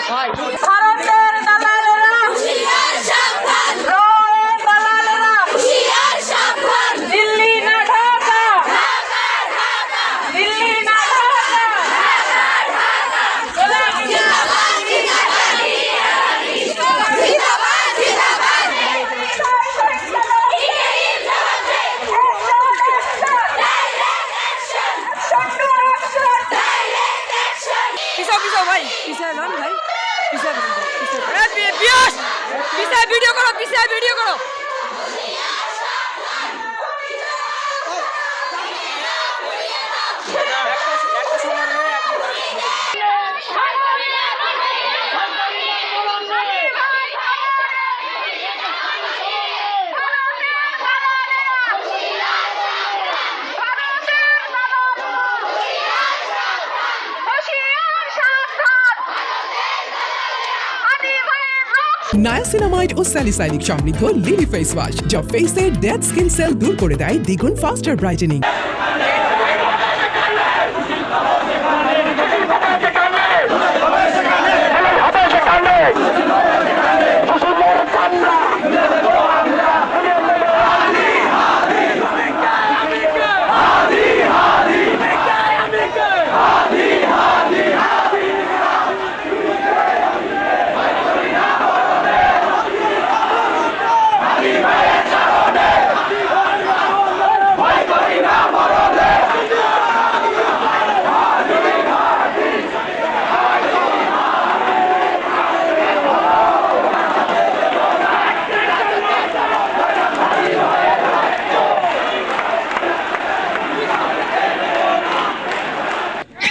ভারতের দালালেরা হুঁশিয়ার সাবধান, রয়ের দালালেরা হুঁশিয়ার সাবধান, দিল্লি না ঢাকা, ঢাকা ঢাকা, দিল্লি না ঢাকা, ঢাকা ঢাকা, জিন্দাবাদ জিন্দাবাদ জিন্দাবাদ জিন্দাবাদ, পিছা ভাই পিছা যান ভাই পিছা পিয়াস পিছা ভিডিও করো পিছা ভিডিও করো নায়াসিনামাইড ও স্যালিসাইলিক সমৃদ্ধ লিলি ফেস ওয়াশ যা ফেসের ডেড স্কিন সেল দূর করে দেয় দ্বিগুণ ফাস্টার ব্রাইটেনিং।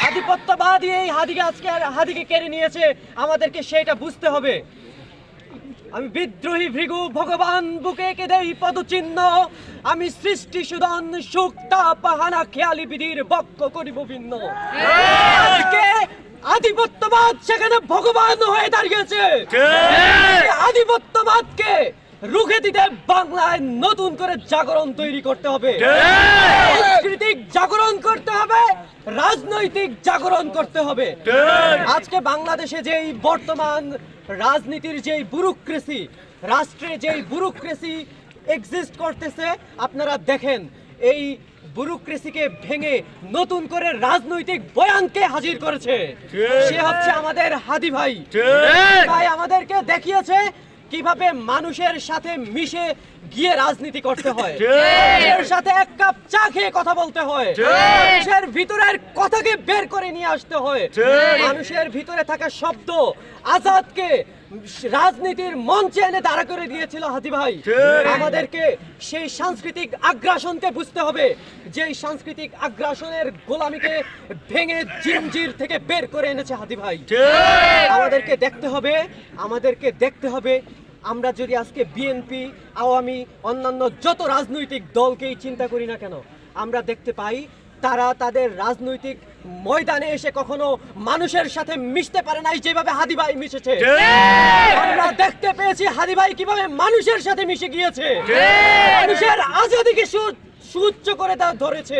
আধিপত্যবাদী এই হাদিকে কেড়ে নিয়েছে, আমাদেরকে সেটা বুঝতে হবে। আমি বিদ্রোহী ভৃগু ভগবান বুকে কেঁদেই পদচিহ্ন, আমি সৃষ্টি সুদন সুক্তা পাহানা খেয়ালি বিধির বক্ষ করিব ভিন্ন। আজকে আধিপত্যবাদ সেখানে ভগবান হয়ে দাঁড়িয়েছে। আধিপত্যবাদকে রুখে দিতে বাংলায় নতুন করে জাগরণ তৈরি করতে হবে, সাংস্কৃতিক জাগরণ করতে হবে, রাজনৈতিক জাগরণ করতে হবে। আজকে বাংলাদেশে যেই বর্তমান রাজনীতির যেই ব্যুরোক্রেসি, রাষ্ট্রে যেই ব্যুরোক্রেসি এক্সিস্ট করতেছে, আপনারা দেখেন এই ব্যুরোক্রেসিকে ভেঙে নতুন করে রাজনৈতিক বয়ানকে হাজির করেছে। সে হচ্ছে আমাদের হাদি ভাই। ভাই আমাদেরকে দেখিয়েছে কিভাবে মানুষের সাথে মিশে গিয়ে রাজনীতি করতে হয়, এর সাথে এক কাপ চা খেয়ে কথা বলতে হয়, মানুষের ভিতরের কথাকে বের করে নিয়ে আসতে হয়। মানুষের ভিতরে থাকা শব্দ আজাদকে রাজনীতির মঞ্চে এনে দাঁড়া করে দিয়েছিল হাদি ভাই। আমাদেরকে সেই সাংস্কৃতিক আগ্রাসনকে বুঝতে হবে, যেই সাংস্কৃতিক আগ্রাসনের গোলামিকে ভেঙে জিঞ্জির থেকে বের করে এনেছে হাদি ভাই। আমাদেরকে দেখতে হবে আমরা যদি আজকে বিএনপি, আওয়ামী, অন্যান্য যত রাজনৈতিক দলকেই চিন্তা করি না কেন, আমরা দেখতে পাই তারা তাদের রাজনৈতিক ময়দানে এসে কখনো মানুষের সাথে মিশতে পারে নাই যেভাবে হাদি ভাই মিশেছে। আমরা দেখতে পেয়েছি হাদি ভাই কিভাবে মানুষের সাথে মিশে গিয়েছে, মানুষের আজাদিকে সুউচ্চ করে ধরেছে।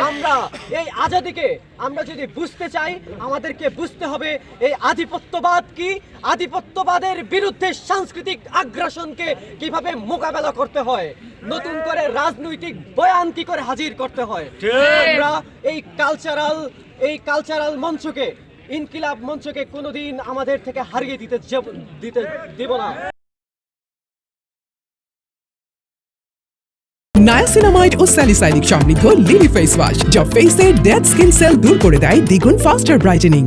আমরা এই আজাদিকে আমরা যদি বুঝতে চাই, আমাদেরকে বুঝতে হবে এই আধিপত্যবাদ কি, আধিপত্যবাদের বিরুদ্ধে সাংস্কৃতিক আগ্রাসনকে কিভাবে মোকাবেলা করতে হয়, নতুন করে রাজনৈতিক বয়ান কি করে হাজির করতে হয়। আমরা এই কালচারাল মঞ্চকে, ইনকিলাব মঞ্চকে কোনোদিন আমাদের থেকে হারিয়ে দিতে দেব না। নায়াসিনামাইড ও স্যালিসাইলিক সমৃদ্ধ লিলি ফেস ওয়াশ যা ফেসের ডেড স্কিন সেল দূর করে দেয় দ্বিগুণ ফাস্টার ব্রাইটেনিং।